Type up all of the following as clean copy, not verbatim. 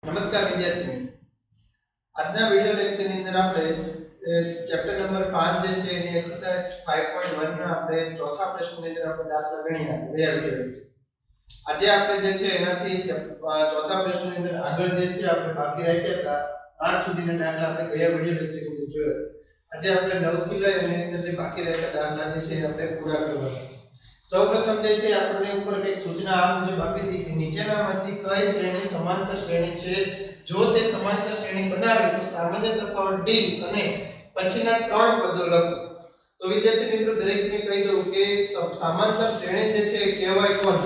નમસ્કાર વિદ્યાર્થી મિત્રો, આજના વિડિયો લેક્ચરની અંદર આપણે ચેપ્ટર નંબર 5 જે છે એની એક્સરસાઇઝ 5.1 ના આપણે ચોથા પ્રશ્નની અંદર આપણે દાખલા ગણ્યા ગયા વિડિયો લેક્ચર. આજે આપણે જે છે એનાથી ચોથા પ્રશ્નની અંદર આગળ જે છે આપણે બાકી રાખ્યા હતા 8 સુધીના દાખલા આપણે ગયા વિડિયો લેક્ચરની અંદર જોયા. આજે આપણે 9 થી લઈ અને એની અંદર જે બાકી રહેલા દાખલા જે છે આપણે પૂરા કરવાના છે. સૌપ્રથમ જે છે આપણને ઉપર એક સૂચના આ મુજબ આપી હતી કે નીચેનામાંથી કઈ શ્રેણી સમાંતર શ્રેણી છે. જો તે સમાંતર શ્રેણી બનાવે તો સામાન્ય તફાવત d અને પછીના ત્રણ પદો લખો. તો વિદ્યાર્થી મિત્રો દરેકને કહી દઉં કે સમાંતર શ્રેણી જે છે એ કહેવાય કોણ?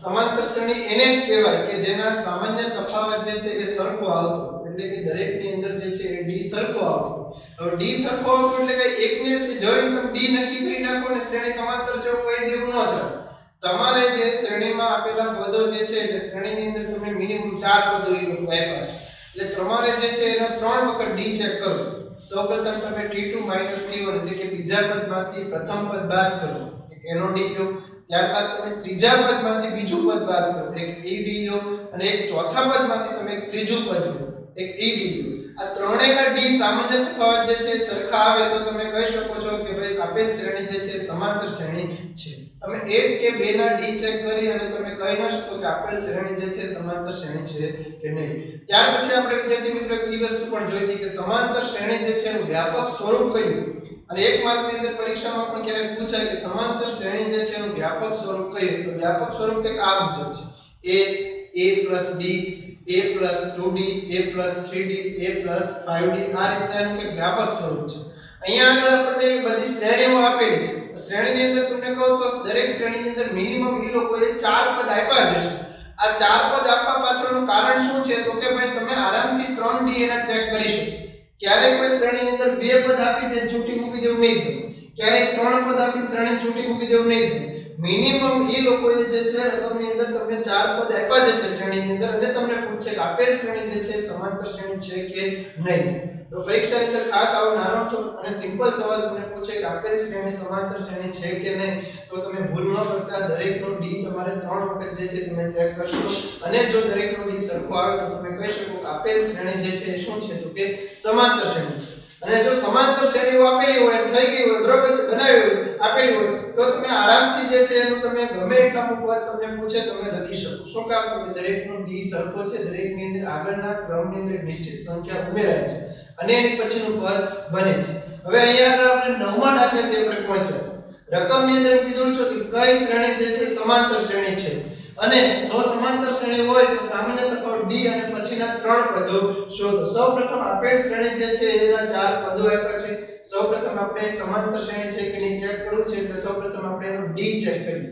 સમાંતર શ્રેણી એને જ કહેવાય કે જેના સામાન્ય તફાવત જે છે એ સરખો આવતો, એટલે કે દરેકની અંદર જે છે એ d સરખો આવતો. હવે d સરખો આવતો એટલે કે એકને જોઈને તમે d નક્કી કરી નાખો અને શ્રેણી સમાંતર છે એવું કહી દેવું ન ચાલે. તમારે જે શ્રેણીમાં આપેલા પદો જે છે એટલે શ્રેણીની અંદર તમને મિનિમમ 4 પદો આપ્યા છે, એટલે તમારે જે છે એનો 3 વખત d ચેક કરો. સૌપ્રથમ તમે t2 - t1 એટલે કે બીજા પદમાંથી પ્રથમ પદ બાદ કરો, એક એનો d લો. ત્યારબાદ તમે ત્રીજા પદમાંથી બીજું પદ બાદ કરો, એક ed લો, અને એક ચોથા પદમાંથી તમે એક ત્રીજું પદ લો, એક ed લો. આ ત્રણેયના d સામાન્ય તફાવત જે છે સરખા આવે તો તમે કહી શકો છો કે ભાઈ આપેલ શ્રેણી જે છે સમાંતર શ્રેણી છે. તમે એક કે બે ના d ચેક કરી અને તમે કહી ન શકો કે આપેલ શ્રેણી જે છે સમાંતર શ્રેણી છે કે નહીં. ત્યાર પછી આપણે વિદ્યાર્થી મિત્રો એ વસ્તુ પણ જોઈ હતી કે સમાંતર શ્રેણી જે છે એનું વ્યાપક સ્વરૂપ કયું, અને એક માર્કની અંદર પરીક્ષામાં પણ ક્યારેક પૂછાય કે સમાંતર શ્રેણી જે છે એનું વ્યાપક સ્વરૂપ કયું. તો વ્યાપક સ્વરૂપ કંઈક આ મુજબ છે: a + d, a + 2d, a + 3d, a + 5d. આ રીતના એનું કંઈક વ્યાપક સ્વરૂપ છે. અહીંયા આગળ આપણને બધી શ્રેણીઓ આપેલી છે. શ્રેણીની અંદર તમને કહું તો દરેક શ્રેણીની અંદર મિનિમમ એ લોકોએ 4 પદ આપ્યા જ હશે. આ 4 પદ આપવા પાછળનું કારણ શું છે? તો કે ભાઈ તમે આરામથી 3d એના ચેક કરી શકો. ક્યારેય કોઈ શ્રેણીની અંદર 2 પદ આપી દે છૂટી મૂકી દેવું નહીં બને. ક્યારેય 3 પદ આપી શ્રેણી છૂટી મૂકી દેવું નહીં બને. મિનિમમ એ લોકોએ જે છે રકમની અંદર તમને 4 પદ આપ્યા જ હશે શ્રેણીની અંદર, અને તમને પૂછશે કે આપેલ શ્રેણી જે છે સમાંતર શ્રેણી છે કે નહીં. તો પરીક્ષાની અંદર ખાસ આવો નાનો અને સિમ્પલ સવાલ તમને પૂછે કે આપેલ શ્રેણી સમાંતર શ્રેણી છે કે નહીં, તો તમે ભૂલ ન કરતા દરેકનો d તમારે 3 વખત જે છે તમે ચેક કરશો, અને જો દરેકનો d સરખો આવે તો તમે કહી શકો કે આપેલ શ્રેણી જે છે એ શું છે? તો કે સમાંતર શ્રેણી છે. અને જો સમાંતર શ્રેણીઓ આપેલી હોય, થઈ ગઈ હોય, બરોબર છે, બનાવી હોય, આપેલી હોય, તો તમે આરામથી જે છે એનું તમે ગમે એટલા મુકવા તમને પૂછે તમે લખી શકો. શું કામ? તો કે દરેકનો d સરખો છે, દરેકની અંદર આગળના ક્રમની અંદર નિશ્ચિત સંખ્યા ઉમેરાય છે અને એની પછીનું પદ બને છે. હવે અહીંયા આગળ આપણે 9મા દાખલાથી આપણે પહોંચ્યા. રકમની અંદર કીધું છે કે કઈ શ્રેણી જે છે સમાંતર શ્રેણી છે, અને જો સમાંતર શ્રેણી હોય તો સામાન્ય તફાવત d અને પછીના 3 પદો શોધો. સૌપ્રથમ આપેલ શ્રેણી જે છે એના 4 પદો આપ્યા છે. સૌપ્રથમ આપણે સમાંતર શ્રેણી છે કે નહીં ચેક કરવું છે, એટલે સૌપ્રથમ આપણે એનો d ચેક કરીએ.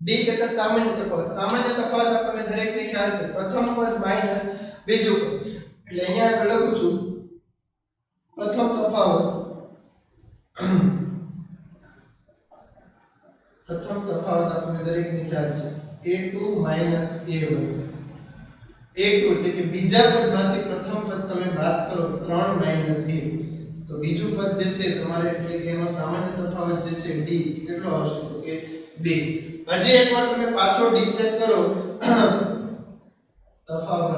d એટલે સામાન્ય તફાવત. સામાન્ય તફાવત આપણને દરેકને ખ્યાલ છે, પ્રથમ પદ માઈનસ બીજું પદ. એટલે અહીંયા આગળ લખું છું પ્રથમ તફાવત આપણને દરેકને ખ્યાલ છે a2 - a1. a2 એટલે કે બીજા પદમાંથી પ્રથમ પદ તમે બાદ કરો 3 - a, તો બીજું પદ જે છે તમારે એટલે કે એનો સામાન્ય તફાવત જે છે d કેટલો આવશે? તો કે 2. હજી એકવાર તમે પાછો d ચેક કરો તફાવત.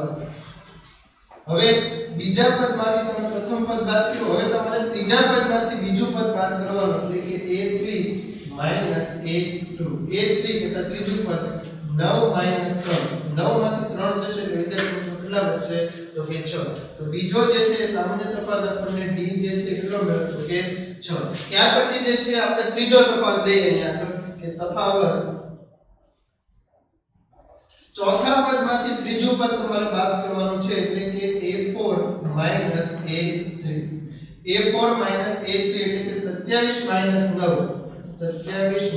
હવે બીજા પદમાંથી તમે પ્રથમ પદ બાદ કરો, હવે તમારે ત્રીજા પદમાંથી બીજું પદ બાદ કરવાનું, એટલે કે a3 - a2. a3 એટલે ત્રીજું પદ 9 - 3. 9 માંથી 3 જશે એટલે વિદ્યાર્થી કેટલા બચશે? તો કે 6. તો બીજો જે છે સામાન્ય તફાવત આપણને d જે છે કેટલો મળ્યો? તો કે 6. ત્યાર પછી જે છે આપણે ત્રીજો તફાવત દઈએ અહીંયા કે તફાવત ચોથા પદમાંથી ત્રીજું પદ તમારે બાદ કરવાનું છે, એટલે કે a4 - a3. a4 - a3 એટલે કે 27 - 9. 27 -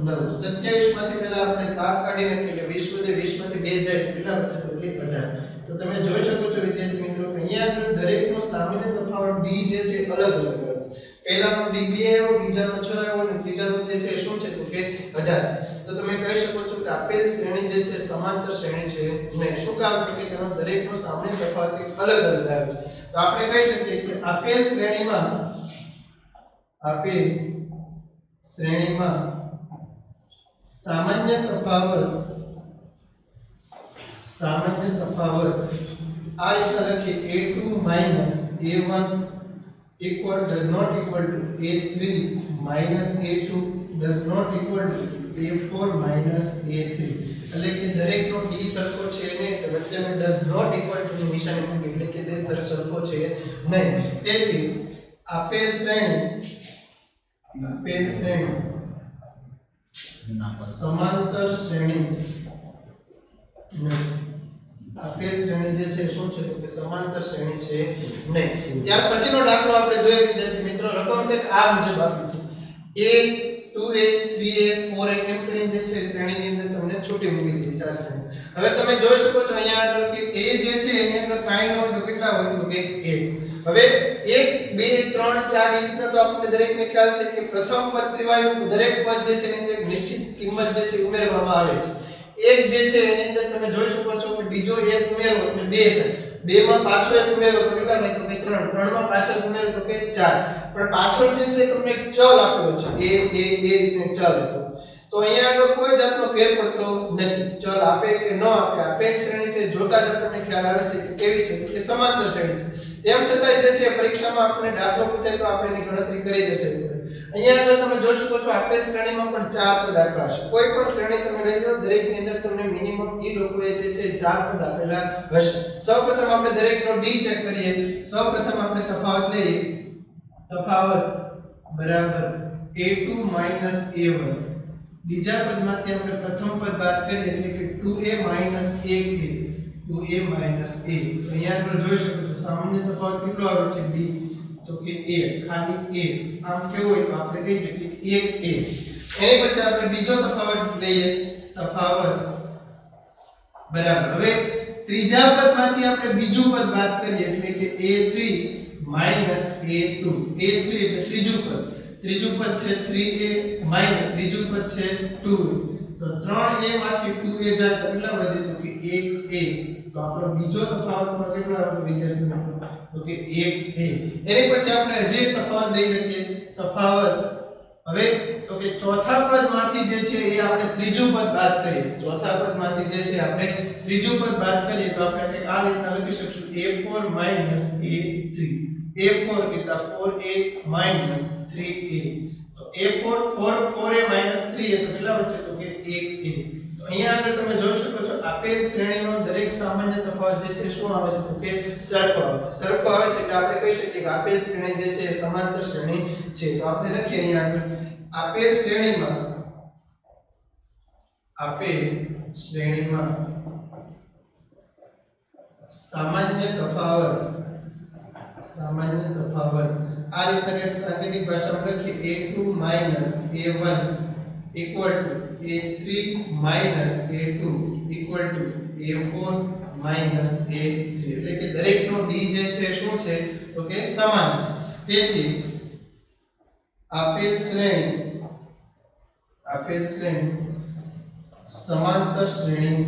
9. 27 માંથી પહેલા આપણે 7 કાઢી નાખીએ એટલે 20 માંથી 2 જાય કેટલા બચે? તો કે 18. તો તમે જોઈ શકો છો વિદ્યાર્થી મિત્રો કે અહીંયા આગળ દરેકનો સામાન્ય તફાવત d જે છે અલગ અલગ આવે છે. પહેલાનો d 2 આવ્યો, બીજાનો 6 આવ્યો, અને ત્રીજાનો જે છે શું છે? તો કે 18 છે. તો તમે કહી શકો છો કે આપેલ શ્રેણી જે છે સમાંતર શ્રેણી છે નહીં. શું કામ? તો કે તેનો દરેકનો સામાન્ય તફાવત અલગ અલગ આવે છે. તો આપણે કહી શકીએ કે આપેલ શ્રેણીમાં સામાન્ય તફાવત આ રીતે લખીએ a2 minus a1 equal does not equal to a3 minus a2 does not equal to a4 minus a3 એટલે કે દરેકનો d સરખો છે ને એટલે વચ્ચેનો does not equal to ની નિશાની મૂકી એટલે કે તે તર સરખો છે નહીં તેથી આપેલ શ્રેણી સમાંતર શ્રેણી નહીં આપેલ શ્રેણી જે છે શું છે તો કે સમાંતર શ્રેણી છે નહીં ત્યાર પછીનો દાખલો આપણે જોઈએ વિદ્યાર્થી મિત્રો રકમ કંઈક આ મુજબ આપી છે a 2a 3a 4a એમ કરીને જે છે શ્રેણીની અંદર તમને છૂટી મૂકી દીધી છે આ શ્રેણી હવે તમે જોઈ શકો છો અહીંયા આગળ કે a જે છે એની અંદર કાંઈ ન હોય તો કેટલા હોય તો કે 1 હવે 1 2 3 4 એ રીતના તો આપણને દરેકને ખ્યાલ છે કે પ્રથમ પદ સિવાયનું દરેક પદ જે છે એની અંદર નિશ્ચિત કિંમત જે છે ઉમેરવામાં આવે છે એક જે છે એની અંદર તમે જોઈ શકો છો કે બીજો એક ઉમેરો એટલે 2 થાય 2 માં પાછો એક ઉમેરો તો કેટલા થાય તો કે 3 3 માં પાછો એક ઉમેરો તો કે 4 પણ પાછળ જે છે તમને એક ચલ આપેલો છે એ રીતે ચલ આપ્યો તો અહીંયા આગળ કોઈ જાતનો ફેર પડતો નથી ચલ આપે કે ન આપે આપેલ શ્રેણી છે જોતા જ આપણને ખ્યાલ આવે છે કે કેવી છે કે સમાંતર શ્રેણી છે તેમ છતાંય જે છે પરીક્ષામાં આપણને દાખલો પૂછાય તો આપણે એની ગણતરી કરી દેશે અહીંયા આગળ તમે જોઈ શકો છો આપેલ શ્રેણીમાં પણ 4 પદ આપ્યા છે કોઈ પણ શ્રેણી તમે લઈ લો દરેકની અંદર તમને મિનિમમ ઈ લોકોએ જે છે 4 પદ આપેલા હશે સૌપ્રથમ આપણે દરેકનો d ચેક કરીએ સૌપ્રથમ આપણે તફાવત લઈએ તફાવત બરાબર a2 a1 બીજા પદમાંથી આપણે પ્રથમ પદ બાદ કરીએ એટલે કે 2a 1a 2a 1a તો અહીંયા આપણે જોઈ શકો છો સામાન્ય તફાવત કેટલો આવે છે d તો કે a ખાલી a આમ કેવું હોય તો આપણે કહી શકીએ 1a એની પછી આપણે બીજો તફાવત લઈએ તફાવત બરાબર હવે ત્રીજા પદમાંથી આપણે બીજું પદ બાદ કરીએ એટલે કે a3 a2 a3 એટલે ત્રીજું પદ છે 3a માઈનસ બીજું પદ છે 2 તો 3a માંથી 2a જાય તો કેટલા વધે તો કે 1a તો આપણો બીજો તફાવત પણ કેટલો આવ્યો વિદ્યાર્થી મિત્રો તો કે 1a એની પછી આપણે હજી એક તફાવત લઈ લઈએ તફાવત હવે તો કે ચોથા પદમાંથી જે છે એ આપણે ત્રીજું પદ બાદ કરીએ ચોથા પદમાંથી જે છે આપણે ત્રીજું પદ બાદ કરીએ તો આપણે કંઈક આ રીતના લખી શકશું a4 a3 a4 કેટલા 4a 3a તો a4 4a 3a તો કેટલા વચ્ચે તો કે 1a તો અહીંયા આગળ તમે જોઈ શકો છો આપેલ શ્રેણીનો દરેક સામાન્ય તફાવત જે છે શું આવે છે તો કે સરખો આવે છે એટલે આપણે કહી શકીએ કે આપેલ શ્રેણી જે છે એ સમાંતર શ્રેણી છે તો આપણે લખીએ અહીંયા આગળ આપેલ શ્રેણીમાં સામાન્ય તફાવત આ રીતે એક સાંકેતિક ભાષામાં લખીએ a2 a1 equal to a3 a2 equal to a4 a3 એટલે કે દરેકનો d જે છે શું છે તો કે સમાન છે તેથી આપેલ શ્રેણી સમાંતર શ્રેણી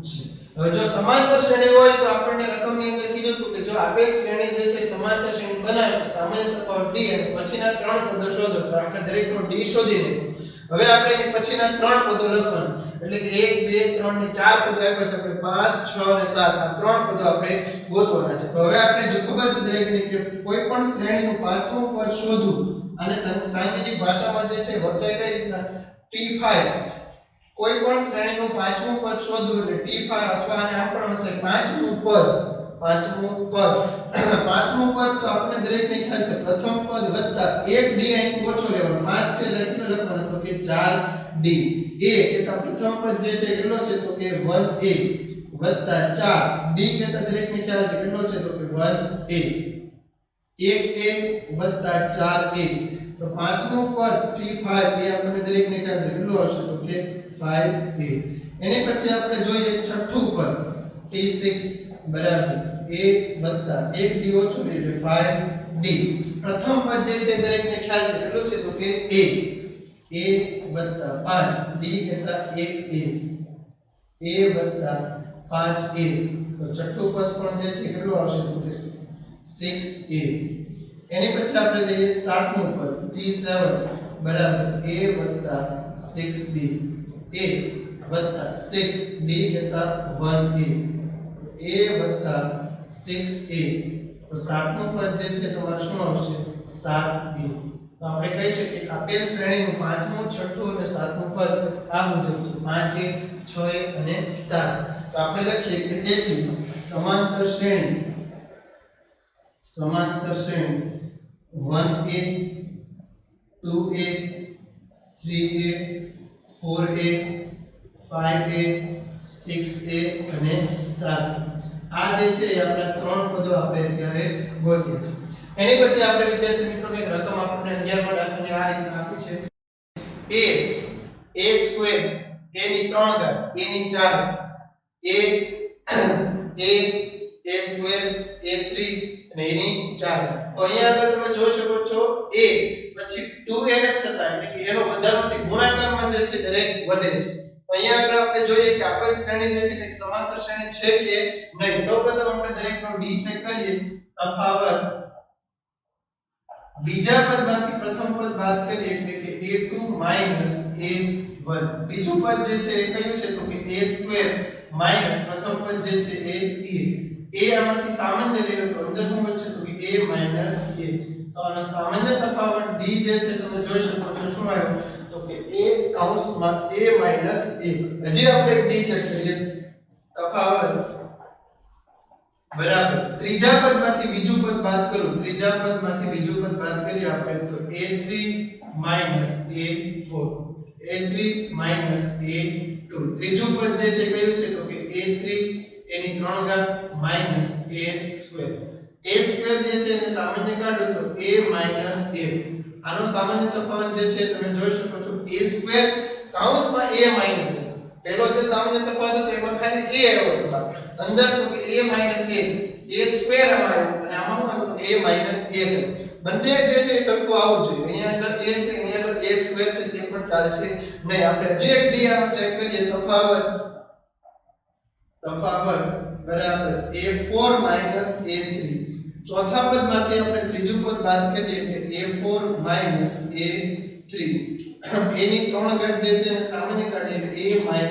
છે હવે જો સમાંતર શ્રેણી હોય તો આપણને રકમની અંદર કીધું હતું કે જો આપેલ શ્રેણી જે છે સમાંતર શ્રેણી બનાવે તો સામાન્ય તફાવત d અને પછીના 3 પદો શોધો તો આપણે દરેકનો d શોધી લઈશું હવે આપણે એની પછીના 3 પદો લખવાનું એટલે કે 1 2 3 ને 4 પદો આપ્યા છે આપણે 5 6 અને 7 આ 3 પદો આપણે ગોતવાના છે તો હવે આપણે જો ખબર છે દરેકને કે કોઈ પણ શ્રેણીનું પાંચમું પદ શોધવું અને સાંકેતિક ભાષામાં જે છે વચાઈ કઈ રીતના t5 કોઈ પણ શ્રેણીનું પાંચમું પદ શોધવું એટલે t5 અથવા આને આમ પણ વચાય પાંચમું પદ તો આપણે દરેકને ખ્યાલ છે પ્રથમ પદ વત્તા 1d અહીં ઓછો લેવાનો 5 છે એટલે કેટલો લખવાનો તો કે 4d a એટલે પ્રથમ પદ જે છે કેટલો છે તો કે 1a વત્તા 4d એટલે દરેકને ખ્યાલ છે કેટલો છે તો કે 1a 1a વત્તા 4a તો પાંચમું પદ t5 એ આપણને દરેકને ખ્યાલ છે કેટલો હશે તો કે 5a એની પછી આપણે જોઈએ છઠ્ઠું પદ t6 બરાબર a વત્તા 1d ઓછું એટલે 5d પ્રથમ પદ જે છે દરેકને ખ્યાલ છે કેટલું છે તો કે a વત્તા 5d કરતા 1a વત્તા 5a તો છઠ્ઠું પદ પણ જે છે કેટલું આવશે તો કે 6a એની પછી આપણે લઈએ સાતમું પદ t7 બરાબર a વત્તા 6b a વત્તા 6 d કહેતા 1a વત્તા 6a તો 7 નું પદ જે છે તમારે શું આવશે 7b તો આપણે કહી શકીએ કે આપેલ શ્રેણીનું પાંચમું છઠ્ઠું અને સાતમું પદ આ મુજબ છે 5a 6a અને 7 તો આપણે લખીએ કે તેથી સમાંતર શ્રેણી 1a 2a 3a 4a 5a 6a અને 7 આ જે છે એ આપણા ત્રણ પદો આપણે અત્યારે ગોત્યા છે એની પછી આપણે વિદ્યાર્થી મિત્રો એક રકમ આપણને 11 માં દાખલાની આ રીતે આપી છે a સ્ક્વેર a ની 3 ઘાત a ની 4 a સ્ક્વેર a3 અને a ની 4 ઘાત તો અહીંયા આગળ તમે જોઈ શકો છો a પછી 2a ને થતા એટલે કે એનો વધારાથી ગુણાકારમાં જે છે દરેક વધે છે તો અહીંયા આગળ આપણે જોઈએ કે આપેલ શ્રેણી જે છે એક સમાંતર શ્રેણી છે કે નહીં સૌપ્રથમ આપણે દરેકનો d ચેક કરીએ તફાવત બીજા પદમાંથી પ્રથમ પદ બાદ કરીએ એટલે કે a2 a1 બીજું પદ જે છે એ કયું છે તો કે a² માઈનસ પ્રથમ પદ જે છે એ a આમાંથી સામાન્ય લઈ લો તો અંદરનું પદ છે તો કે a a તો આનો સામાન્ય તફાવત d જે છે તમે જોઈ શકો છો શું આવ્યું તો કે a કૌંસમાં a - 1 હજી આપણે d ચેક કરીએ તફાવત બરાબર ત્રીજા પદમાંથી બીજું પદ બાદ કરો ત્રીજા પદમાંથી બીજું પદ બાદ કરીએ આપણે તો a3 - a4 a3 - a2 ત્રીજું પદ જે છે કયું છે તો કે a3 એની 3 ઘાત માઈનસ a સ્ક્વેર જે છે એને સામાન્ય કાઢો તો a - a આનો સામાન્ય તફાવત જે છે તમે જોઈ શકો છો a સ્ક્વેર કૌંસમાં a માઈનસ પહેલો જે સામાન્ય તફાવત હતો એમાં ખાલી a આવ્યો હતો અંદર તો કે a સ્ક્વેર આવ્યો અને આમાં શું આવ્યું a બંને જે છે એ સરખું આવવું જોઈએ અહીંયા આગળ a છે અહીંયા આગળ a સ્ક્વેર છે તે પણ ચાલશે નહીં આપણે હજી એક d આનો ચેક કરીએ તફાવત બરાબર a4 - a3 ચોથા પદમાંથી આપણે ત્રીજું પદ બાદ કરીએ એટલે a4 - a3 a ની 3 ઘાત જે છે એને સામાન્ય કાઢીએ એટલે a - a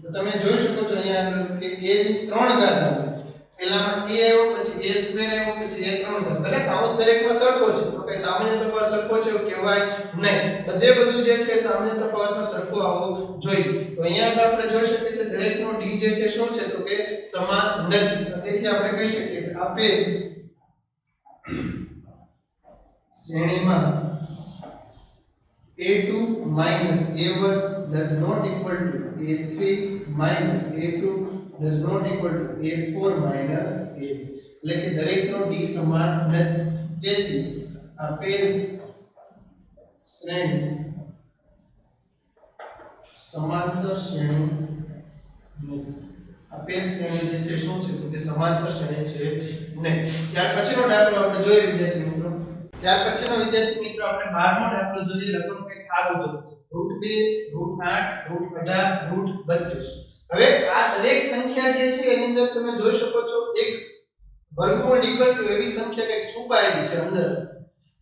તો તમે જોઈ શકો છો અહીંયા આગળ કે a ની 3 ઘાત આવે પહેલામાં a આવ્યો પછી a સ્ક્વેર આવ્યો પછી a 3 ઘાત ભલે કૌંસ દરેકમાં સરખો છે તો કે સામાન્ય તફાવત સરખો છે એવું કહેવાય નહીં બધું જે છે સામાન્ય તફાવતમાં સરખું આવવું જોઈએ તો અહીંયા આગળ આપણે જોઈ શકીએ છીએ દરેકનો d જે છે શું છે તો કે સમાન નથી તેથી આપણે કહી શકીએ કે આપેલ શ્રેણીમાં a2 - a1 does not equal to a3 - a2 does not equal to a4 - a એટલે કે દરેકનો d સમાન નથી તેથી આપેલ શ્રેણી સમાંતર શ્રેણી નથી આપેલ શ્રેણી જે છે શું છે તો કે સમાંતર શ્રેણી છે નહીં ત્યાર પછીનો દાખલો આપણે જોઈએ વિદ્યાર્થી મિત્રો ત્યાર પછીનો વિદ્યાર્થી મિત્રો આપણે 12મો દાખલો જોઈએ રકમ કંઈક આ મુજબ છે √2 √8 √32 હવે આ દરેક સંખ્યા જે છે એની અંદર તમે જોઈ શકો છો એક વર્ગમૂળ નીકળતી હોય એવી સંખ્યા કંઈક છુપાયેલી છે અંદર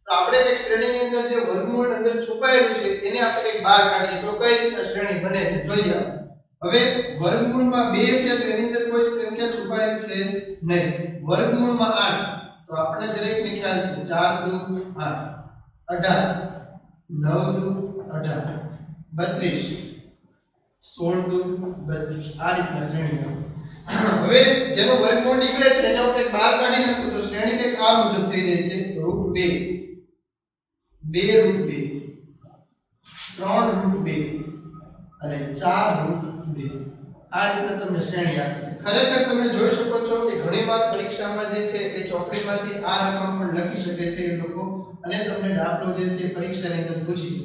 તો આપણે એક શ્રેણીની અંદર જે વર્ગમૂળ અંદર છુપાયેલું છે એને આપણે કંઈક બહાર કાઢીએ તો કઈ રીતે શ્રેણી બને છે જોઈએ હવે વર્ગમૂળમાં 2 છે તો એની અંદર કોઈ સંખ્યા છુપાયેલી છે નહીં વર્ગમૂળમાં 8 તો આપણે દરેકને ખ્યાલ છે 4 2 8 18 9 2 18 32 16 2 32 આ રીતના શ્રેણી હવે જેનો વર્ગમૂળ નીકળે છે એને આપણે બહાર કાઢી નાખું તો શ્રેણી કંઈક આ મુજબ થઈ જાય છે √2 2 √2 3 √2 અને 4 √2 આ રીતના તમને શ્રેણી આપે છે ખરેખર તમે જોઈ શકો છો કે ઘણીવાર પરીક્ષામાં જે છે એ ચોપડીમાંથી આ રકમ પણ લખી શકે છે એ લોકો અને તમને દાખલો જે છે પરીક્ષાની અંદર પૂછી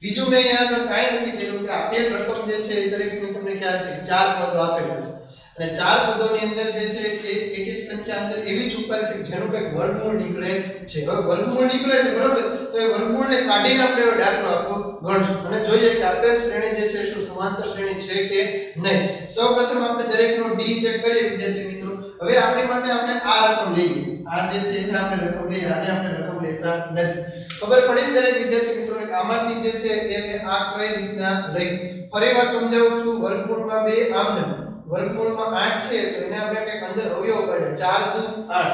બીજું મેં અહીંયા કાંઈ નથી કર્યું કે આપેલ રકમ જે છે એ દરેકની તમને ખ્યાલ છે 4 પદો આપેલા છે અને 4 પદોની અંદર જે છે એ એક સંખ્યા અંદર એવી છુપાયેલી છે જેનું કંઈક વર્ગમૂળ નીકળે છે હવે વર્ગમૂળ નીકળે છે બરોબર તો એ વર્ગમૂળને કાઢીને આપણે દાખલો આખો ગણશું અને જોઈએ કે આપેલ શ્રેણી જે છે શું સમાંતર શ્રેણી છે કે નહીં સૌપ્રથમ આપણે દરેકનો d ચેક કરીએ વિદ્યાર્થી મિત્રો હવે આપણી માટે આપણે આ રકમ લઈએ આ જે છે એને આપણે રકમ લઈએ આને આપણે રકમ લેતા નથી ખબર પડી દરેક વિદ્યાર્થી મિત્રોને કે આમાંથી જે છે એ મેં આ કઈ રીતના લઈ ફરીવાર સમજાવું છું, વર્ગમૂળમાં 2 આમને વર્ગમૂળમાં 8 છે તો એને આપણે કંઈક અંદર અવયવ કાઢે 4 દુ 8,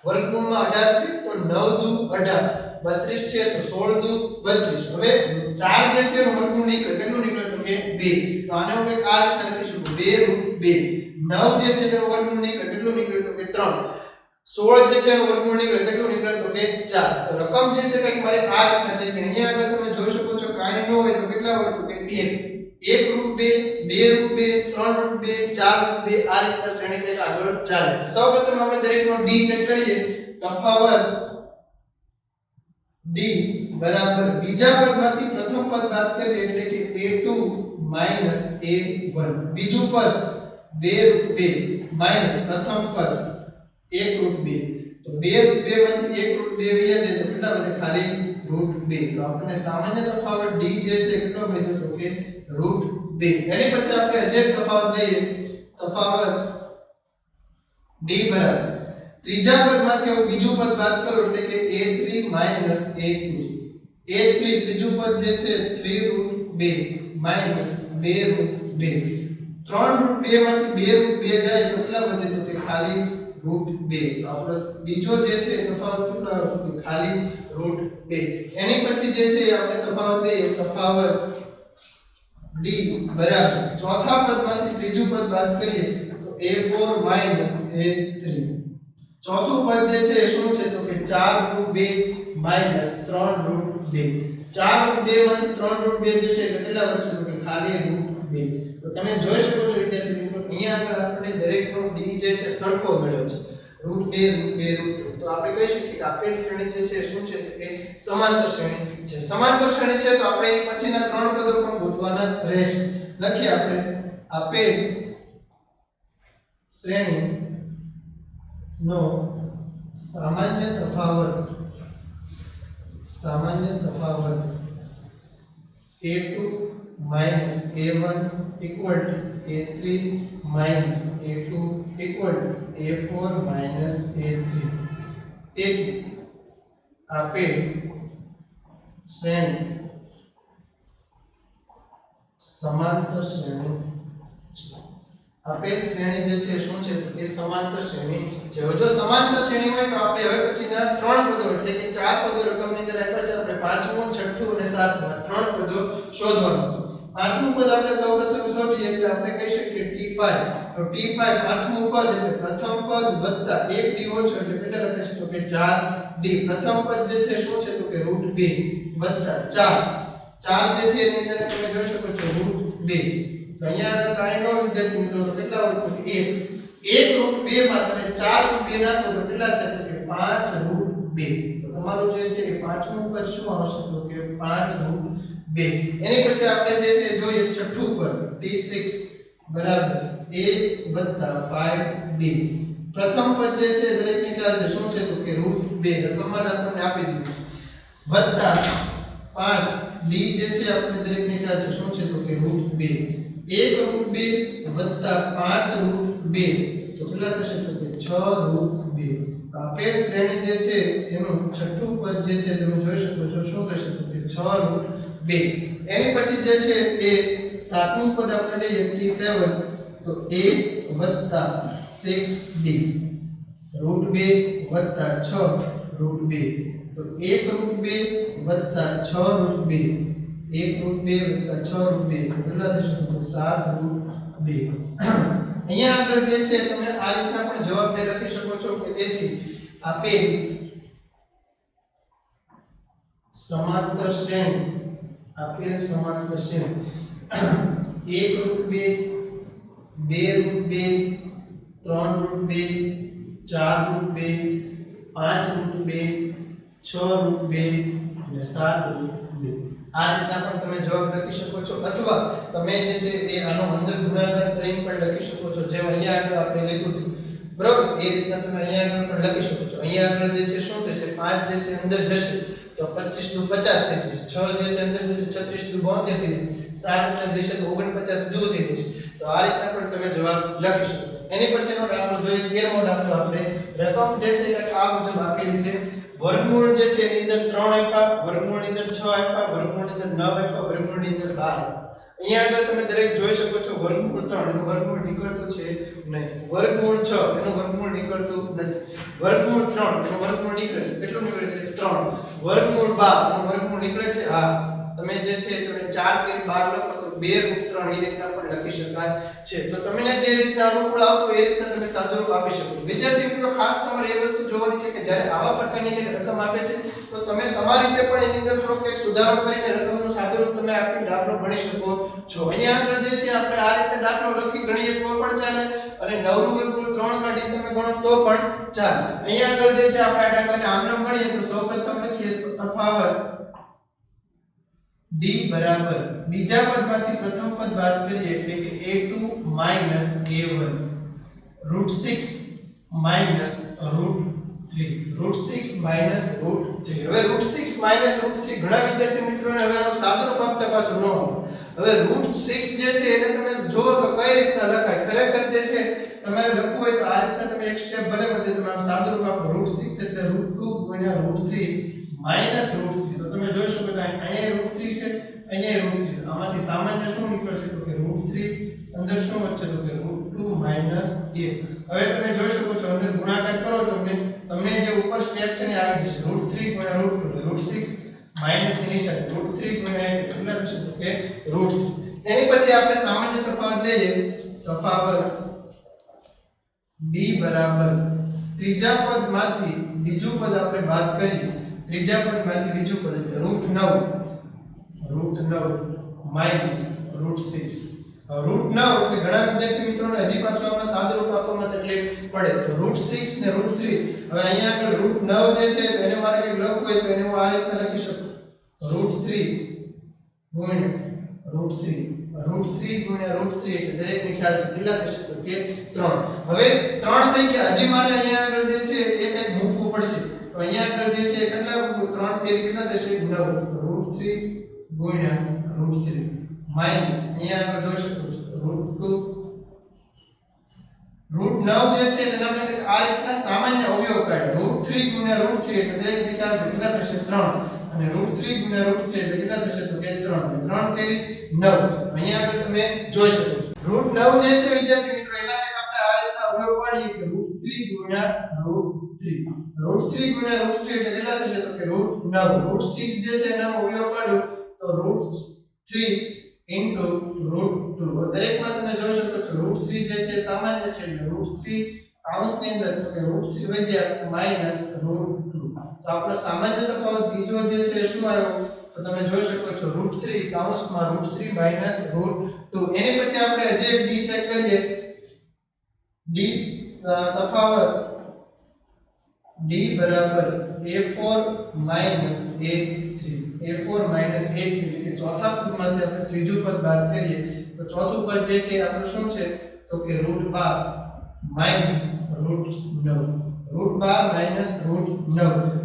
વર્ગમૂળમાં 18 છે તો 9 દુ 18, 32 છે તો 16 દુ 32. હવે 4 જે છે એનો વર્ગમૂળ નીકળે, કેટલું નીકળે તો કે 2. તો આને હું કંઈક આ રીતે લખીશું 2√2. 9 જે છે તેનો વર્ગમૂળ નીકળે, કેટલું નીકળે તો કે 3. 16 જે છે એનો વર્ગમૂળ નીકળે, કેટલું નીકળે તો કે 4. તો રકમ જે છે કંઈક મારે આ રીતે થઈ કે અહીંયા આગળ તમે જોઈ શકો છો કાંઈ ન હોય તો કેટલા હોય તો કે 1 1√2 2√2 3√2 4√2 આ રીતના શ્રેણી કંઈક આગળ ચાલે છે. સૌપ્રથમ આપણે દરેકનો d ચેક કરીએ. તફાવત d બરાબર બીજા પદમાંથી પ્રથમ પદ બાદ કરીએ એટલે કે a2 a1. બીજું પદ 2√2 માઈનસ પ્રથમ પદ 1√2. તો 2√2 માંથી 1√2 વયા જાય તો કેટલા વધે ખાલી √2. તો આપણને સામાન્ય તફાવત d જે છે કેટલો મળ્યો તો કે √2. એની પછી આપણે હજી એક તફાવત લઈએ. તફાવત d બરાબર ત્રીજા પદમાંથી હું બીજું પદ બાદ કરું એટલે કે a3 a2. a3 ત્રીજું પદ જે છે 3√2 માઈનસ 2√2. 3√2 માંથી 2√2 જાય તો કેટલા વધે તો કે ખાલી √2. તો આપણો બીજો જે છે તફાવત કેટલો આવ્યો તો ખાલી √2. એની પછી જે છે આપણે તફાવત લઈએ. તફાવત d બરાબર ચોથા પદમાંથી ત્રીજું પદ બાદ કરીએ તો a4 a3. ચોથું પદ જે છે એ શું છે તો કે 4√2 3√2. 4√2 માંથી 3√2 જે છે કેટલા વધશે તો કે ખાલી √2. તો તમે જોઈ શકો છો વિદ્યાર્થી મિત્રો અહીંયા આગળ આપણે દરેકનો d જે છે સરખો મળ્યો છે √2. તો આપણે કહી શકીએ કે આપેલ શ્રેણી જે છે શું છે કે સમાંતર શ્રેણી છે. સમાંતર શ્રેણી છે તો આપણે એ પછીના ત્રણ પદો પણ ગોતવાના રહેશે. લખીએ આપણે આપેલ શ્રેણી નો સામાન્ય તફાવત a2 a1 a3 a2 a4 a3. તેથી આપેલ શ્રેણી સમાંતર શ્રેણી છે. આપેલ શ્રેણી જે છે શું છે તો કે સમાંતર શ્રેણી છે. જો સમાંતર શ્રેણી હોય તો આપણે હવે પછીના ત્રણ પદો એટલે કે ચાર પદો રકમની અંદર આપ્યા છે. આપણે પાંચમું, છઠ્ઠું અને સાતમું ત્રણ પદો શોધવાનું છે. પાંચમું પદ આપણે સૌપ્રથમ શોધીએ એટલે આપણે કહી શકીએ t5. તો t5 પાંચમું પદ એટલે પ્રથમ પદ વત્તા 1d ઓછો એટલે કેટલા લખીશું તો કે 4d. પ્રથમ પદ જે છે શું છે તો કે √2 વત્તા 4 જે છે એની અંદર તમે જોઈ શકો છો √2. તો અહીંયા આગળ કાંઈ ન વિદ્યાર્થી મિત્રો તો કેટલા હોય તો કે 1 √2 માં તમે 4√2 નાખો તો કેટલા થાય તો કે 5√2. તો તમારું જે છે એ પાંચમું પદ શું આવશે તો કે 5√2. એની પછી આપણે જે છે જોઈએ છઠ્ઠું પદ t6 બરાબર a વત્તા 5d. પ્રથમ પદ જે છે દરેકની ખ્યાલ છે શું છે તો કે √2 રકમમાં જ આપણને આપી દીધું વત્તા 5d જે છે આપણે દરેકની ખ્યાલ છે શું છે તો કે √2. 1√2 વત્તા 5√2 તો કેટલા થશે તો કે 6√2. આપેલ શ્રેણી જે છે એનું છઠ્ઠું પદ જે છે તમે જોઈ શકો છો શું થશે તો કે 6√2. એની પછી જે છે એ સાતમું પદ આપણે લઈએ t7 તો a વત્તા 6d √2 વત્તા 6√2. તો 1√2 વત્તા 6√2 1√2 વત્તા 6√2 તો કેટલા થશે તો 7√2. અહીંયા આગળ જે છે તમે આ રીતના પણ જવાબને લખી શકો છો કે તેથી આપેલ સમાંતર શ્રેણી 1√2 2√2 3√2 4√2 5√2 6√2 અને 7√2 આ રીતના પણ તમે જવાબ લખી શકો છો. અથવા તમે જે છે એ આનો અંદર ગુણાકાર કરીને પણ લખી શકો છો જેમ અહીંયા આગળ આપણે લખ્યું હતું બરોબર એ રીતના તમે અહીંયા આગળ પણ લખી શકો છો. અહીંયા આગળ જે છે શું થશે 5 જે છે અંદર જશે તો 25 નું 50 થઈ જશે. 6 જે છે અંદર જશે 36 નું 72 થઈ જશે. 7 અંદર જશે તો 49 દૂર થઈ જશે. તો આ રીતના પણ તમે જવાબ લખી શકો. એની પછીનો દાખલો જોઈએ 13મો દાખલો. આપણે રકમ જે છે એ આ મુજબ આપેલી છે. વર્ગમૂળ જે છે એની અંદર 3 આપ્યા, વર્ગમૂળની અંદર 6 આપ્યા, વર્ગમૂળની અંદર 9 આપ્યા, વર્ગમૂળની અંદર 12. અહીંયા આગળ તમે દરેક જોઈ શકો છો વર્ગમૂળ 3 એનું વર્ગમૂળ નીકળતું છે નહીં, વર્ગમૂળ 6 એનું વર્ગમૂળ નીકળતું નથી, વર્ગમૂળ 3 એનું વર્ગમૂળ નીકળે છે, કેટલું નીકળે છે 3, વર્ગમૂળ 12 એનું વર્ગમૂળ નીકળે છે, હા તમે જે છે તમે 4 કરી 12 લખો તો 2√3 એ રીતના પણ લખી શકાય છે. તો તમને જે રીતના અનુકૂળ આવતું એ રીતના તમે સાદુરૂપ આપી શકો. વિદ્યાર્થી મિત્રો ખાસ તમારે એ વસ્તુ જોવાની છે કે જ્યારે આવા પ્રકારની જે રકમ આપે છે તો તમે તમારી રીતે પણ એની અંદર થોડોક એક સુધારો કરીને રકમનું સાદુરૂપ તમે આપી દાખલો ગણી શકો છો. અહીંયા આગળ જે છે આપણે આ રીતે દાખલો લખી ગણીએ તો પણ ચાલે અને 9 નું વર્ગમૂળ 3 કાઢી તમે ગણો તો પણ ચાલે. અહીંયા આગળ જે છે આપણે આ દાખલાને આમ નામ ગણીએ તો સૌપ્રથમ લખીએ તફાવત d બરાબર બીજા પદમાંથી પ્રથમ પદ બાદ કરીએ એટલે કે a2 a1 √6 √3 હવે √6 √3 ઘણા વિદ્યાર્થી મિત્રોને હવે આનું સાદુરૂપ આપતા પાછું ન આવે. હવે √6 જે છે એને તમે જોવો તો કઈ રીતના લખાય, ખરેખર જે છે તમારે લખવું હોય તો આ રીતના તમે એક સ્ટેપ ભલે વધે તમે આમ સાદુરૂપ આપો √6 એટલે √2 √3 -√3 તો તમે જોઈ શકો કે અહીંયા √3 છે અહીંયા √3 આમાંથી સામાન્ય શું નીકળશે તો કે √3 અંદર શું વધશે તો કે √2 - 1. હવે તમે જોઈ શકો છો અંદર ગુણાકાર કરો તો તમને જે ઉપર સ્ટેપ છે ને આવી જશે √3 * √2 √6 માઈનસ ની નિશાની √3 * 1 કેટલા થશે તો કે √3. એની પછી આપણે સામાન્ય તફાવત લઈએ, તફાવત d બરાબર ત્રીજા પદમાંથી બીજું પદ આપણે બાદ કરીએ, ત્રીજા પદમાંથી બીજું પદ એટલે √9 માઈનસ √6. √9 એટલે ઘણા વિદ્યાર્થી મિત્રોને હજી પાછું આપણે સાદુરૂપ આપવામાં તકલીફ પડે તો √6 ને √3. હવે અહીંયા આગળ √9 જે છે તો એને મારે કંઈક લખવું હોય તો એને હું આ રીતના લખી શકું √3 ગુણ્યા √3 એટલે દરેકને ખ્યાલ છે કેટલા થશે તો કે 3. હવે 3 થઈ ગયા, હજી મારે અહીંયા આગળ જે છે એ કંઈક મૂકવું પડશે તો અહીંયા આગળ જે છે કેટલા મૂકવું 3 તેરી કેટલા થશે 9 √3 ગુણ્યા √3 માઈનસ અહીંયા આગળ જોઈ શકો છો √9 જે છે તેના આપણે આ રીતના સામાન્ય અવયવ કાઢ્યા √3 ગુણ્યા √3 એટલે દરેકને ખ્યાલ છે કેટલા થશે 3 અને √3 ગુણ્યા √3 એટલે કેટલા થશે તો કે 3 3 તેરી 9. અહીંયા આગળ તમે જોઈ શકો છો √9 જે છે વિદ્યાર્થી મિત્રો એના માટે આપણે આ રીતના અવયવ પાડીએ કે √3 ગુણ્યા √3 એટલે કેટલા થશે તો કે √9 √6 જે છે એનો અવયવ પાડ્યો તો √3 into √2 દરેકમાં તમે જોઈ શકો છો √3 જે છે સામાન્ય છે એટલે √3 કૌંસની અંદર તો કે √3 વધ્યા માઈનસ √2. તો આપણો સામાન્ય તફાવત બીજો જે છે શું આવ્યો તો તમે જોઈ શકો છો √3 કૌંસમાં √3 માઈનસ √2. એની પછી આપણે હજી એક d ચેક કરીએ, d તફાવત d બરાબર a4 માઈનસ a3 એટલે કે ચોથા પદમાંથી આપણે ત્રીજું પદ બાદ કરીએ તો ચોથું પદ જે છે આપણું શું છે તો કે √12 માઈનસ √9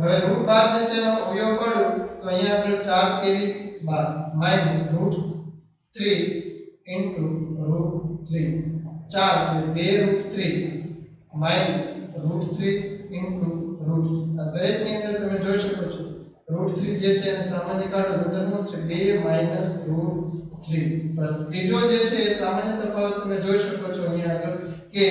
હવે √12 જે છે એનો અવયવ પાડ્યો તો અહીંયા આપણે 4 તેરી 12 માઈનસ √3 into √3 4 એટલે 2 √3 માઈનસ √3 into √3. આ દરેકની અંદર તમે જોઈ શકો છો √3 જે છે એને સામાન્ય કાઢો તો અંદર શું છે 2 માઈનસ √3. બસ ત્રીજો જે છે એ સામાન્ય તફાવત તમે જોઈ શકો છો અહીંયા આગળ કે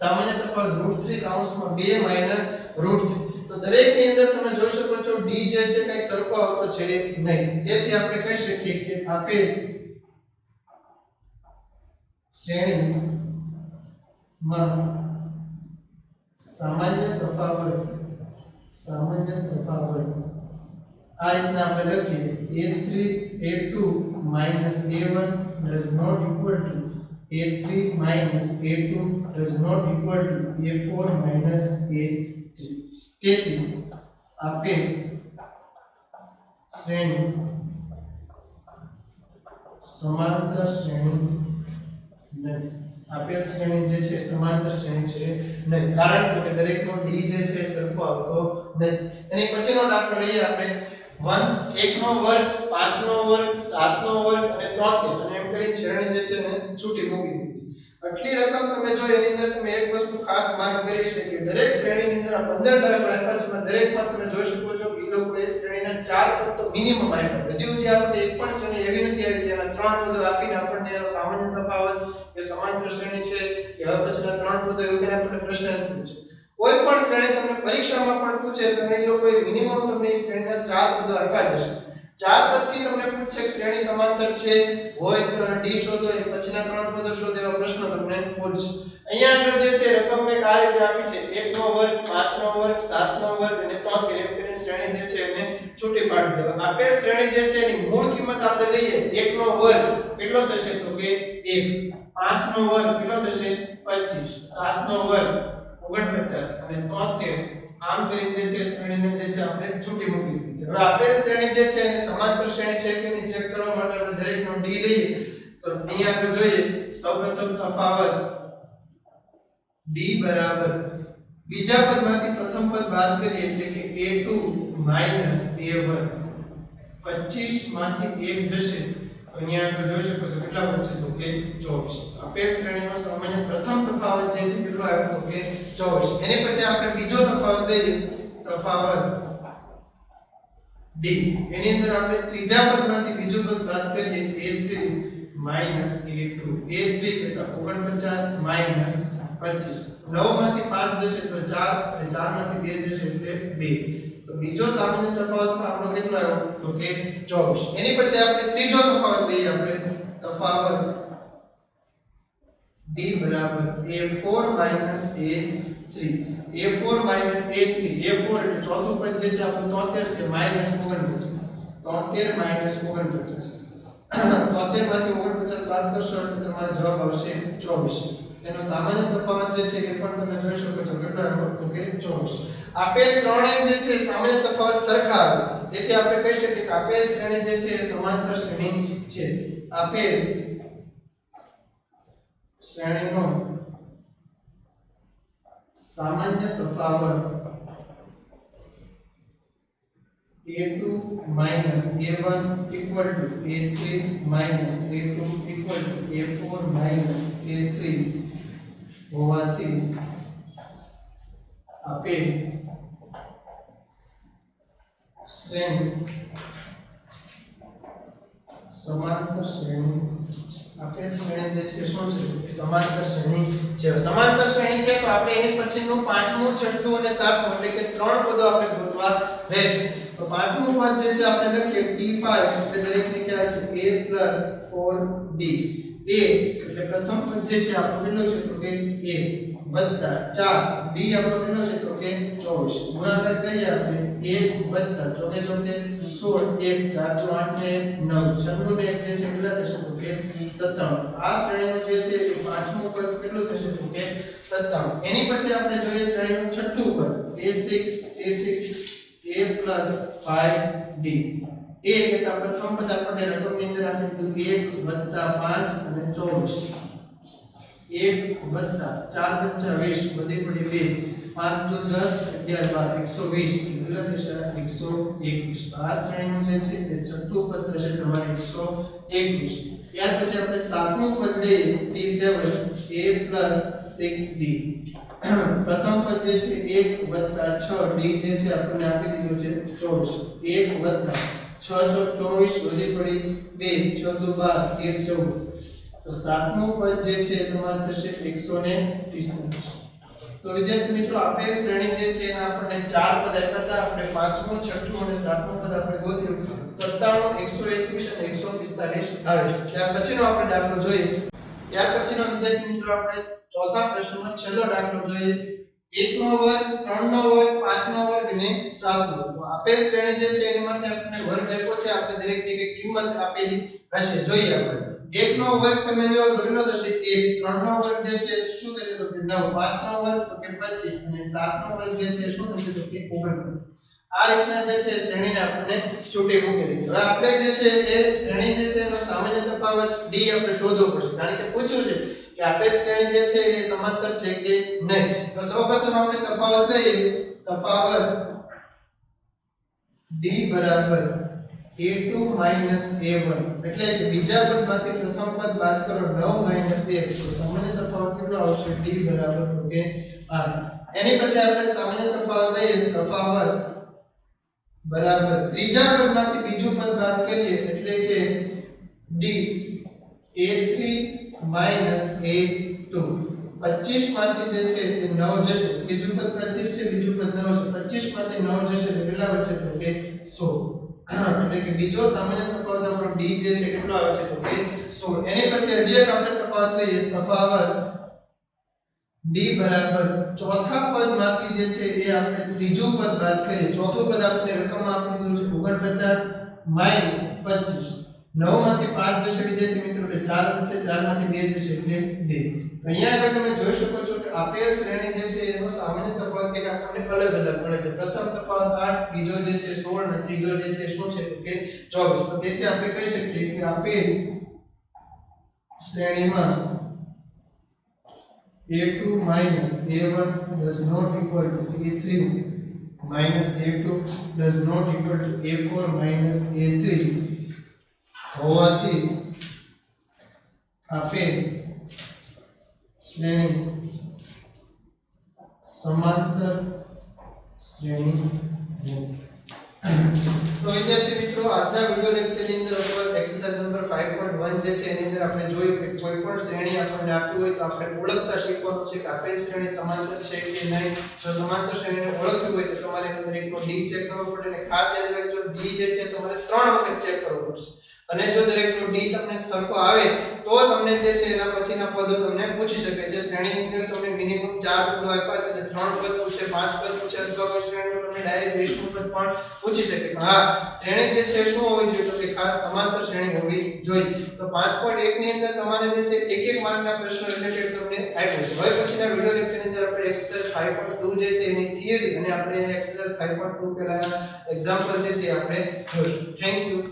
સામાન્ય તફાવત √3 કૌંસમાં 2 માઈનસ √3. તો દરેકની અંદર તમે જોઈ શકો છો d જે છે કંઈ સરખો આવતો છે નહીં. તેથી આપણે કહી શકીએ કે આપેલ શ્રેણીમાં સામાન્ય તફાવત આ રીતના આપણે લખીએ a2 a1 does not equal to a3 minus a2 does not equal to a4 minus a3. તેથી આપેલ શ્રેણી સમાંતર શ્રેણી નથી. આપેલ શ્રેણી જે છે સમાંતર શ્રેણી છે નહીં, કારણ કે દરેકનો d જે છે એ સરખો આવતો નથી. એની પછીનો દાખલો લઈએ આપણે 1 નો વર્ગ 5 નો વર્ગ 7 નો વર્ગ અને 73 અને એમ કરીને શ્રેણી જે છે ને છૂટી મૂકી દીધી છે. આટલી રકમ તમે જો એની અંદર તમે એક વસ્તુ ખાસ માર્ક કરી છે કે દરેક શ્રેણીની અંદર આ 15 દાખલા આપ્યા છે એમાં દરેકમાં તમે જોઈ શકો છો કે એ લોકોએ શ્રેણીના 4 પદ તો મિનિમમ આપ્યા. હજી સુધી આપણે એક પણ શ્રેણી એવી નથી આવી કે એમાં 3 પદો આપીને આપણને એનો સામાન્ય તફાવત કે સમાંતર શ્રેણી છે કે હવે પછીના 3 પદો એવું કંઈ આપણને પ્રશ્ન નથી પૂછ્યો. કોઈ પણ શ્રેણી તમને પરીક્ષામાં પણ પૂછે તો એ લોકોએ મિનિમમ તમને એ શ્રેણીના 4 પદો આપ્યા જ હશે. 4 પદથી તમને પૂછે કે શ્રેણી સમાંતર છે હોય તો અને ડી શોધો અને પછીના 3 પદો શોધો એવા પ્રશ્નો તમને પૂછશે. અહીંયા આગળ જે છે રકમ મેં આ રીતે આપી છે 1 નો વર્ગ 5 નો વર્ગ 7 નો વર્ગ અને 73 એમ કરીને શ્રેણી જે છે એને છૂટી પાડી દેવા. આપેલ શ્રેણી જે છે એની મૂળ કિંમત આપણે લઈએ 1 નો વર્ગ કેટલો થશે તો કે 1, 5 નો વર્ગ કેટલો થશે 25, 7 નો વર્ગ 49 અને 73 આમ કરીને જે છે શ્રેણીને જે છે આપણે છૂટી મૂકી દીધી છે. હવે આપેલ શ્રેણી જે છે એની સમાંતર શ્રેણી છે કે નહીં ચેક કરવા માટે આપણે દરેકનો ડી લઈએ તો અહીંયા આપણે જોઈએ સૌપ્રથમ તફાવત d બરાબર બીજા પદમાંથી પ્રથમ પદ બાદ કરીએ એટલે કે a2 a1 25 માંથી 1 જશે તો અહીંયા આપણે જોઈ શકો છો કેટલા બનશે તો કે 24. આપેલ શ્રેણીનો સામાન્ય પ્રથમ તફાવત જે છે કેટલો આવ્યો તો કે 24. એની પછી આપણે બીજો તફાવત લઈએ તફાવત d એની અંદર આપણે ત્રીજા પદમાંથી બીજું પદ બાદ કરીએ a3 a2 a3 કેટલા 49 25 9 માંથી 5 જશે તો 4 અને 4 માંથી 2 જશે એટલે 2. તો બીજો સામાન્ય તફાવત પણ આપણો કેટલો આવ્યો તો કે 24. એની પછી આપણે ત્રીજો તફાવત લઈએ આપણે તફાવત d બરાબર a4 a3 a4 a3 a4 એટલે ચોથું પદ જે છે આપણું 73 છે -49 73 49 73 માંથી 49 બાદ કરશો એટલે તમારો જવાબ આવશે 24. તેનો સામાન્ય તફાવત જે છે એ પણ તમે જોઈ શકો છો કેટલો આવ્યો તો કે 24. આપેલ ત્રણેય જે છે સામાન્ય તફાવત સરખા આવે છે તેથી આપણે કહી શકીએ કે આપેલ શ્રેણી જે છે એ સમાંતર શ્રેણી છે. આપેલ શ્રેણીનો સામાન્ય તફાવત a2 a1 equal to a3 a2 equal to a4 a3 હોવાથી આપેલ શ્રેણી સમાંતર શ્રેણી આપેલ શ્રેણી જે છે શું છે એ સમાંતર શ્રેણી છે. સમાંતર શ્રેણી છે તો આપણે એની પછીનું પાંચમું છઠ્ઠું અને સાતમું એટલે કે ત્રણ પદો આપણે ગોતવા રહેશે. તો પાંચમું પદ જે છે આપણે લખીએ t5 એટલે દરેકને ખ્યાલ છે a 4d a એટલે પ્રથમ પદ જે છે આપણો કેટલો છે તો કે a વત્તા 4 d આપણો કેટલો છે તો કે 24 ગુણાકાર કરીએ આપણે 1 વત્તા ચોકે ચોકે 16 1 4 તો 8 ને 9 છન્નું ને 1 જે છે કેટલા થશે તો કે 97. આ શ્રેણીનું જે છે એ પાંચમું પદ કેટલું થશે તો કે 97. એની પછી આપણે જોઈએ શ્રેણીનું છઠ્ઠું પદ a 5d a એટલે પ્રથમ પદ આપણે રકમની અંદર આપણે કીધું 1 5 અને 24 1 વત્તા 4 5 20 બધી પડી 2 5 તો 10 11 12 120 કેટલા થશે 121. આ શ્રેણીનું જે છે તે છઠ્ઠું પદ થશે તમારે 121. ત્યાર પછી આપણે સાતમું પદ લઈએ t7 a 6d પ્રથમ પદ જે છે 1 વત્તા 6 d જે છે આપણને આપી દીધું છે 24 1 વત્તા 6 24 વધી પડી 2 6 તો 12 13 14. તો સાતમું પદ જે છે તમારે થશે 145. તો વિદ્યાર્થી મિત્રો આપેલ શ્રેણી જે છે એના આપણને ચાર પદ આપ્યા હતા. આપણે પાંચમું છઠ્ઠું અને સાતમું પદ આપણે ગોત્યું 97 121 અને 145 આવે છે. ત્યાર પછીનો આપણે દાખલો જોઈએ. ત્યાર પછીનો વિદ્યાર્થી મિત્રો આપણે ચોથા પ્રશ્નનો છેલ્લો દાખલો જોઈએ. 1 નો વર્ગ 3 નો વર્ગ 5 નો વર્ગ અને 7 નો વર્ગ. આપેલ શ્રેણી જે છે એની માટે આપણે વર્ગ આપ્યો છે. આપણે દરેકની એક કિંમત આપેલી હશે. જોઈએ આપણે 1 નો વર્ગ તમે લો તો કેટલો થશે 1. 3 નો વર્ગ જે છે શું થશે તો કે 9. 5 નો વર્ગ તો કે 25 અને 7 નો વર્ગ જે છે શું થશે તો કે 49. આ રીતના જે છે શ્રેણીને આપણે છૂટી મૂકેલી છે. હવે આપણે જે છે એ શ્રેણી જે છે એનો સામાન્ય તફાવત d આપણે શોધવો પડશે. કારણ કે પૂછ્યું છે કે આપેલ શ્રેણી જે છે એ સમાંતર છે કે નહીં. તો સૌપ્રથમ આપણે તફાવત લઈએ. તફાવત d બરાબર a2 માઈનસ a1 એટલે કે બીજા પદમાંથી પ્રથમ પદ બાદ કરો 9 માઈનસ 1 તો સામાન્ય તફાવત કેટલો આવશે d બરાબર તો કે 8 એની પછી આપણે સામાન્ય તફાવત લઈએ તફાવત બરાબર ત્રીજા પદમાંથી બીજું પદ બાદ કરીએ એટલે કે d a3 માઈનસ a2 25 માંથી જે છે તે 9 જશે ત્રીજું પદ 25 છે બીજું પદ 9 છે 25 માંથી 9 જશે તો કેટલા વધશે તો કે 16 એટલે કે બીજો સામાન્ય તફાવત આપણો d જે છે કેટલો આવે છે તો કે 16 એની પછી હજી એક આપણે તફાવત લઈએ તફાવત d બરાબર ચોથા પદમાંથી જે છે એ આપણે ત્રીજું પદ બાદ કરીએ ચોથું પદ આપણે રકમ આપી દીધું છે 49 માઈનસ 25 9 માંથી 5 જશે વિદ્યાર્થી મિત્રો એટલે 4 વધશે 4 માંથી 2 જશે એટલે 2 અહીંયા આગળ તમે જોઈ શકો છો કે આપેલ શ્રેણી જે છે એનો સામાન્ય તફાવત કે આપણને અલગ અલગ મળે છે પ્રથમ તફાવત 8 બીજો જે છે 16 અને ત્રીજો જે છે શું છે તો કે 24 તો તેથી આપણે કહી શકીએ કે આપેલ શ્રેણીમાં a2 minus a1 does not equal to a3 minus a2 does not equal to a4 minus a3 હોવાથી આપેલ શ્રેણી સમાંતર શ્રેણી નથી તો વિદ્યાર્થી મિત્રો આજના વિડિયો લેક્ચરની અંદર આપણે એક્સરસાઇઝ નંબર 5.1 જે છે એની અંદર આપણે જોયું કે કોઈ પણ શ્રેણી આપણને આપી હોય તો આપણે ઓળખતા શીખવાનું છે કે આપેલ શ્રેણી સમાંતર છે કે નહીં જો સમાંતર શ્રેણીને ઓળખવી હોય તો તમારે એની અંદર એકનો d ચેક કરવો પડે અને ખાસ યાદ રાખજો d જે છે તમારે 3 વખત ચેક કરવો પડશે અને જો દરેકનો d તમને સરખો આવે તો તમને જે છે એના પછીના પદો તમને પૂછી શકે છે શ્રેણીની અંદર તમને મિનિમમ 4 પદો આપ્યા છે એટલે 3 પદ પૂછે 5 પદ પૂછે અથવા કોઈ શ્રેણીમાં તમને ડાયરેક્ટ 20 પદ પણ પૂછી શકે પણ હા શ્રેણી જે છે શું હોવી જોઈએ તો કે ખાસ સમાંતર શ્રેણી હોવી જોઈએ તો 5.1 ની અંદર તમારે જે છે એક એક માર્કના પ્રશ્નો રિલેટેડ તમને આપ્યું છે હવે પછીના વિડિયો લેક્ચરની અંદર આપણે એક્સરસાઇઝ 5.2 જે છે એની થિયરી અને આપણે એક્સરસાઇઝ 5.2 પહેલાના એક્ઝામ્પલ જે છે આપણે જોઈશું થેન્ક યુ